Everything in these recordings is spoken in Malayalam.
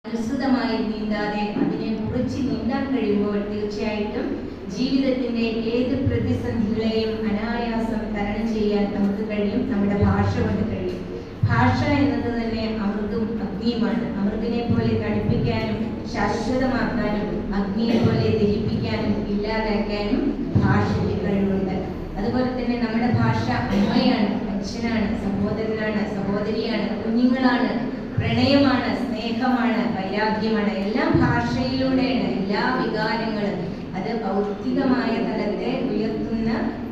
അനുസൃതമായി നീന്താതെ അതിനെ മുറിച്ച് നീന്താൻ കഴിയുമ്പോൾ തീർച്ചയായിട്ടും ജീവിതത്തിന്റെ ഏത് പ്രതിസന്ധികളെയും അനായാസം തരണം ചെയ്യാൻ നമുക്ക് കഴിയും. നമ്മുടെ ഭാഷ കൊണ്ട് കഴിയും. ഭാഷ എന്നത് തന്നെ അമൃതും അഗ്നിയുമാണ്. അമൃതിനെ പോലെ തണുപ്പിക്കാനും ശാശ്വതമാക്കാനും അഗ്നിയെ പോലെ ദഹിപ്പിക്കാനും ഇല്ലാതാക്കാനും ഭാഷയ്ക്ക് കഴിവുണ്ട്. അതുപോലെ തന്നെ നമ്മുടെ ഭാഷ അമ്മയാണ്, അച്ഛനാണ്, സഹോദരനാണ്, സഹോദരിയാണ്, കുഞ്ഞുങ്ങളാണ്, പ്രണയമാണ്, സ്നേഹമാണ്, വൈരാഗ്യമാണ്. എല്ലാം ഭാഷയിലൂടെയാണ്. എല്ലാ വികാരങ്ങളും അത് ഭൗതികമായ തലത്തെ ഉയർത്തുന്ന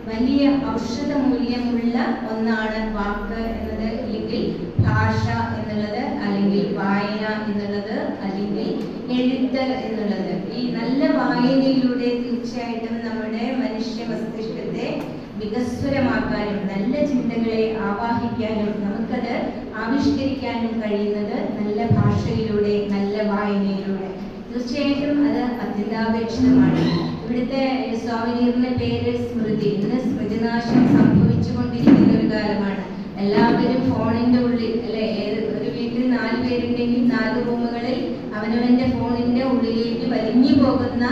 വലിയ ഔഷധ മൂല്യമുള്ള ഒന്നാണ് വാക്ക് എന്നത്, അല്ലെങ്കിൽ ഭാഷ എന്നുള്ളത്, അല്ലെങ്കിൽ വായന എന്നുള്ളത്, അല്ലെങ്കിൽ എഴുത്ത് എന്നുള്ളത്. ഈ നല്ല വായനയിലൂടെ തീർച്ചയായിട്ടും നമ്മുടെ മനുഷ്യ മസ്തിഷ്കത്തെ വികസ്വരമാക്കാനും നല്ല ചിന്തകളെ ആവാഹിക്കാനും നമുക്കത് ആവിഷ്കരിക്കാനും കഴിയുന്നത് നല്ല ഭാഷയിലൂടെ, നല്ല വായനയിലൂടെ. തീർച്ചയായിട്ടും അത് അത്യന്താപേക്ഷിതമാണ്. ഇവിടുത്തെ സ്വാമിനീറിന്റെ പേര് സ്മൃതി. ഇന്ന് സ്മൃതിനാശം സംഭവിച്ചുകൊണ്ടിരിക്കുന്ന ഒരു കാലമാണ്. എല്ലാവരും ഫോണിന്റെ ഉള്ളിൽ അല്ലെ, ഒരു വീട്ടിൽ 4 പേരുണ്ടെങ്കിൽ 4 റൂമുകളിൽ അവനവന്റെ ഫോണിന്റെ ഉള്ളിലേക്ക് വലിഞ്ഞു പോകുന്ന,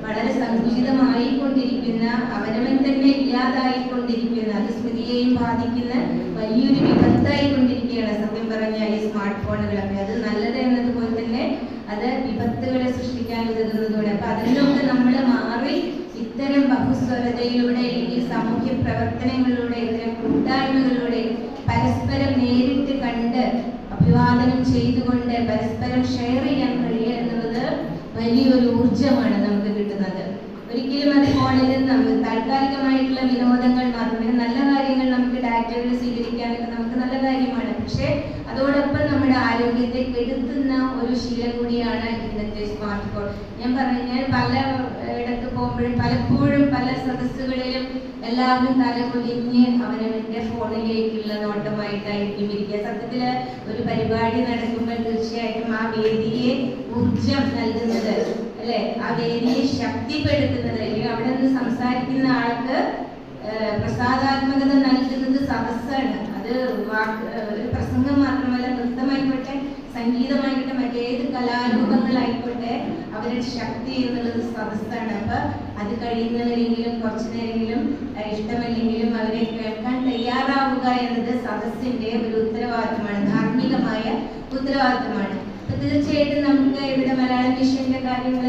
വളരെ സങ്കുചിതമായി കൊണ്ടിരിക്കുന്ന, അവനവൻ തന്നെ ഇല്ലാതായിക്കൊണ്ടിരിക്കുന്ന, അത് സ്മൃതിയെയും ബാധിക്കുന്ന വലിയൊരു വിപത്തായി കൊണ്ടിരിക്കുകയാണ് സത്യം പറഞ്ഞാൽ ഈ സ്മാർട്ട് ഫോണുകളൊക്കെ. അത് നല്ലത് എന്നതുപോലെ തന്നെ അത് വിപത്തുകളെ സൃഷ്ടിക്കാൻ ഉതകുന്നതുകൊണ്ട്. അപ്പൊ അതിലൊക്കെ നമ്മൾ മാറി ഇത്തരം ബഹുസ്വരതയിലൂടെ, അല്ലെങ്കിൽ സാമൂഹ്യ പ്രവർത്തനങ്ങളിലൂടെ, ഇത്തരം കൂട്ടായ്മകളിലൂടെ പരസ്പരം നേരിട്ട് കണ്ട് അഭിവാദനം ചെയ്തുകൊണ്ട് പരസ്പരം ഷെയർ ചെയ്യാൻ കഴിയുക എന്നുള്ളത് വലിയൊരു ഊർജമാണ് നമുക്ക് കിട്ടുന്നത്. ഒരിക്കലും അത് ഫോണിൽ താൽക്കാലികമായിട്ടുള്ള വിനോദങ്ങൾ മാത്രമേ, നല്ല കാര്യങ്ങൾ നമുക്ക് ഡാറ്റകൾ സ്വീകരിക്കാനൊക്കെ നമുക്ക് നല്ല കാര്യമാണ്. പക്ഷെ അതോടൊപ്പം നമ്മുടെ ആരോഗ്യത്തെ കെടുത്തുന്ന ഒരു ശീലം കൂടിയാണ് ഇന്നത്തെ സ്മാർട്ട് ഫോൺ. ഞാൻ പല ഇടത്ത് പോകുമ്പോഴും പലപ്പോഴും പല സദസ്സുകളിലും എല്ലാവരും തലകുലിഞ്ഞ് അവനവന്റെ ഫോണിലേക്കുള്ള നോട്ടമായിട്ടായിരിക്കും ഇരിക്കുക. സത്യത്തില് ഒരു പരിപാടി നടക്കുമ്പോൾ തീർച്ചയായിട്ടും ആ വേദിയെ ഊർജം നൽകുന്നത്, അല്ലെ, ആ വേദിയെ ശക്തിപ്പെടുത്തുന്നത്, അല്ലെങ്കിൽ അവിടെ നിന്ന് സംസാരിക്കുന്ന ആൾക്ക് പ്രസാദാത്മകത നൽകുന്നത് സദസ്സാണ്. അത് ഒരു പ്രസംഗം മാത്രമല്ല, നൃത്തമായിക്കോട്ടെ, സംഗീതമായിക്കോട്ടെ, മറ്റേത് കലാരൂപങ്ങളായിക്കോട്ടെ, അവരുടെ ശക്തി എന്നുള്ളത് സദസ്സാണ്. അപ്പൊ അത് കഴിയുന്നവരെങ്കിലും കുറച്ചു നേരമെങ്കിലും ഇഷ്ടമല്ലെങ്കിലും അവരെ കേൾക്കാൻ തയ്യാറാവുക എന്നത് സദസ്സിന്റെ ഒരു ഉത്തരവാദിത്തമാണ്, ധാർമ്മികമായ ഉത്തരവാദിത്തമാണ്. തീർച്ചയായിട്ടും നമുക്ക് ഇവിടെ മലയാളം മിഷന്റെ കാര്യങ്ങൾ,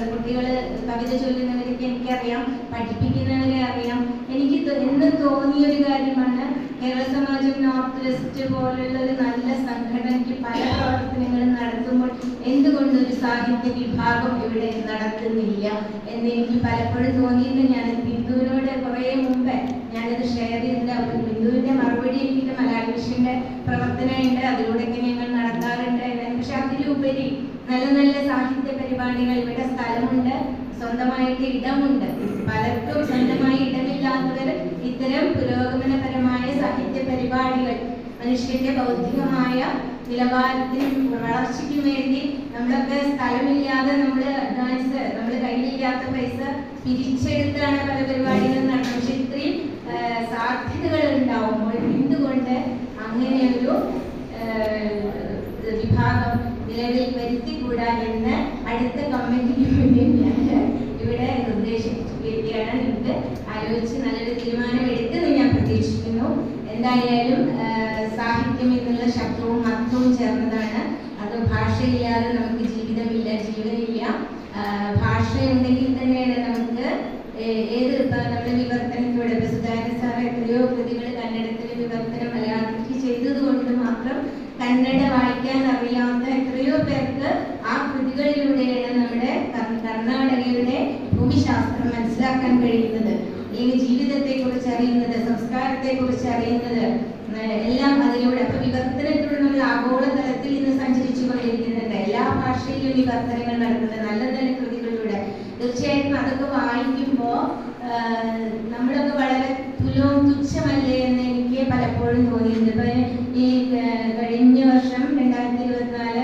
കുട്ടികൾ കവിത ചൊല്ലുന്നവരൊക്കെ എനിക്കറിയാം, പഠിപ്പിക്കുന്നവരെ അറിയാം. എനിക്ക് എന്ന് തോന്നിയൊരു കാര്യമാണ്, കേരള സമാജം നോർത്ത് വെസ്റ്റ് പോലുള്ള ഒരു നല്ല സംഘടനയ്ക്ക് പല പ്രവർത്തനങ്ങളും നടത്തുമ്പോൾ എന്തുകൊണ്ട് ഒരു സാഹിത്യ വിഭാഗം ഇവിടെ നടത്തുന്നില്ല എന്ന് എനിക്ക് പലപ്പോഴും തോന്നിയിട്ട് ഞാൻ ബിന്ദുവിനോട് കുറേ മുമ്പേ ഞാനത് ഷെയർ ചെയ്തിട്ട്, അപ്പോൾ ബിന്ദുവിന്റെ മറുപടി എനിക്ക് മലയാള മിഷന്റെ പ്രവർത്തനമുണ്ട്, അതിലൂടെയൊക്കെ ഞങ്ങൾ നടത്താറുണ്ട്. പക്ഷെ അതിലുപരി നല്ല നല്ല സാഹിത്യ പരിപാടികൾ, ഇവിടെ സ്ഥലമുണ്ട്, സ്വന്തമായിട്ട് ഇടമുണ്ട്. പലർക്കും സ്വന്തമായി ഇടമില്ലാത്തവർ ഇത്തരം പുരോഗമനപരമായ സാഹിത്യ പരിപാടികൾ മനുഷ്യന്റെ ബൗദ്ധികമായ നിലവാരത്തിന് വളർച്ചയ്ക്ക് വേണ്ടി, നമ്മളൊക്കെ സ്ഥലമില്ലാതെ നമ്മൾ അഡ്വാൻസ്, നമ്മൾ കയ്യിലില്ലാത്ത പൈസ പിരിച്ചെടുത്താണ് പല പരിപാടികളും നടന്നത്. പക്ഷെ ഇത്രയും സാധ്യതകൾ ഉണ്ടാവുമ്പോൾ എന്തുകൊണ്ട് അങ്ങനെയൊരു വിഭാഗം നിലവിൽ വരുത്തിക്കൂടാ എന്ന് അടുത്ത കമ്മിറ്റിക്ക് വേണ്ടി ഞാൻ ഇവിടെ നിർദ്ദേശിക്കുകയാണ്. നിങ്ങൾക്ക് ആലോചിച്ച് നല്ലൊരു തീരുമാനം എടുത്തെന്ന് ഞാൻ പ്രതീക്ഷിക്കുന്നു. എന്തായാലും സാഹിത്യം എന്നുള്ള ശബ്ദവും മതവും ചേർന്നതാണ്. അത് ഭാഷയില്ലാതെ നമുക്ക് ജീവിതമില്ല, ജീവനില്ല. ഭാഷയുണ്ടെങ്കിൽ തന്നെയാണ് നമുക്ക് ഏത് നമ്മുടെ വിവർത്തനത്തിലൂടെ സുധാകരൻ സാർ എത്രയോ കൃതികൾ കന്നഡത്തിൽ വിവർത്തനം മലയാളത്തിലേക്ക് ചെയ്തത് കൊണ്ട് മാത്രം കന്നഡ വായിക്കാൻ അറിയാവുന്ന എത്രയോ പേർക്ക് ആ കൃതികളിലൂടെയാണ് നമ്മുടെ കർണാടകയുടെ ഭൂമിശാസ്ത്രം മനസ്സിലാക്കാൻ കഴിയുന്നത്, അല്ലെങ്കിൽ ജീവിതത്തെ കുറിച്ച് അറിയുന്നത്, സംസ്കാരത്തെ കുറിച്ച് അറിയുന്നത്, എല്ലാം അതിലൂടെ. അപ്പൊ വിവർത്തനത്തിലൂടെ നമ്മൾ ആഗോളതലത്തിൽ ഇന്ന് സഞ്ചരിച്ചു കൊണ്ടിരിക്കുന്നുണ്ട്. എല്ലാ ഭാഷയിലും വിവർത്തനങ്ങൾ നടക്കുന്നത് നല്ല നല്ല കൃതികളിലൂടെ. തീർച്ചയായിട്ടും അതൊക്കെ വായിക്കുമ്പോൾ നമ്മളൊക്കെ വളരെ തുച്ഛമല്ലേ എന്ന് എനിക്ക് പലപ്പോഴും തോന്നിയിട്ടുണ്ട്. ഇപ്പൊ ഈ കഴിഞ്ഞ വർഷം 2024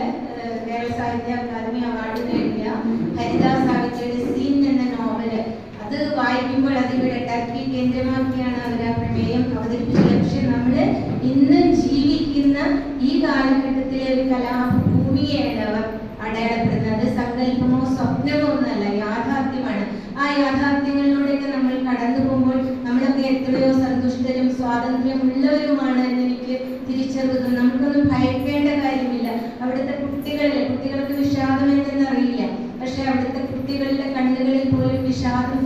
കേരള സാഹിത്യ അക്കാദമി അവാർഡ് നേടിയ ഹരിദാസ് സാഹിത്യയുടെ സീൻ എന്ന നോവല്, അത് വായിക്കുമ്പോൾ അതിവിടെ ടർക്കി കേന്ദ്രമാക്കിയാണ് അവർ ആ പ്രമേയം അവതരിപ്പിച്ചത്. പക്ഷെ നമ്മള് ഇന്ന് ജീവിക്കുന്ന ഈ കാലഘട്ടത്തിലെ ഒരു കലാഭൂമിയാണ് അവർ തിരിച്ചറിവുകൾ നമുക്കൊന്നും ഭയക്കേണ്ട കാര്യമില്ല. അവിടുത്തെ കുട്ടികൾക്ക് വിഷാദം എന്തെന്നറിയില്ല. പക്ഷെ അവിടുത്തെ കുട്ടികളുടെ കണ്ണുകളിൽ പോലും വിഷാദം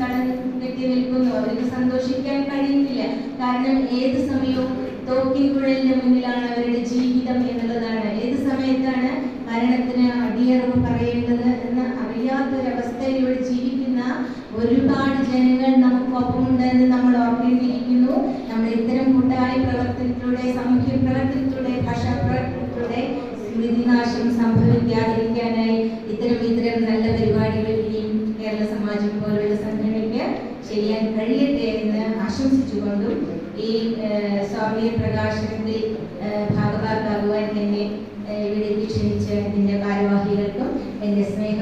കെട്ടി നിൽക്കുന്നു. അവർക്ക് സന്തോഷിക്കാൻ കഴിയുന്നില്ല. കാരണം ഏത് സമയവും തോക്കിൻകുഴലിന്റെ മുന്നിലാണ് അവരുടെ ജീവിതം എന്നുള്ളതാണ്. ഏത് സമയത്താണ് മരണത്തിന് അടിയറവ് പറയേണ്ടത് എന്ന് അറിയാത്തൊരവസ്ഥയിലൂടെ ജീവിക്കുന്ന ഒരുപാട് ജനങ്ങൾ നമുക്കൊപ്പമുണ്ടെന്ന് നമ്മൾ ഓർക്കേണ്ടിയിരിക്കുന്നു. നമ്മൾ ഇത്തരം കൂട്ടായ പ്രവർത്തനത്തിലൂടെ, സാമൂഹ്യ പ്രവർത്തനത്തിലൂടെ, ഭാഷാ പ്രവർത്തനത്തിലൂടെ സ്മൃതിനാശം സംഭവിക്കാതിരിക്കാനായി ഇത്തരം നല്ല പരിപാടികൾ ഇനിയും കേരള സമാജം പോലുള്ള സംഘടനയ്ക്ക് ചെയ്യാൻ കഴിയട്ടെ എന്ന് ആശംസിച്ചുകൊണ്ടും ഈ സ്വാമീയ പ്രകാശനത്തിൽ ഭാഗഭാക്കാകുവാൻ എന്നെ ഇവിടേക്ക് ക്ഷണിച്ച ഇതിൻ്റെ ഭാരവാഹികൾക്കും എൻ്റെ സ്നേഹ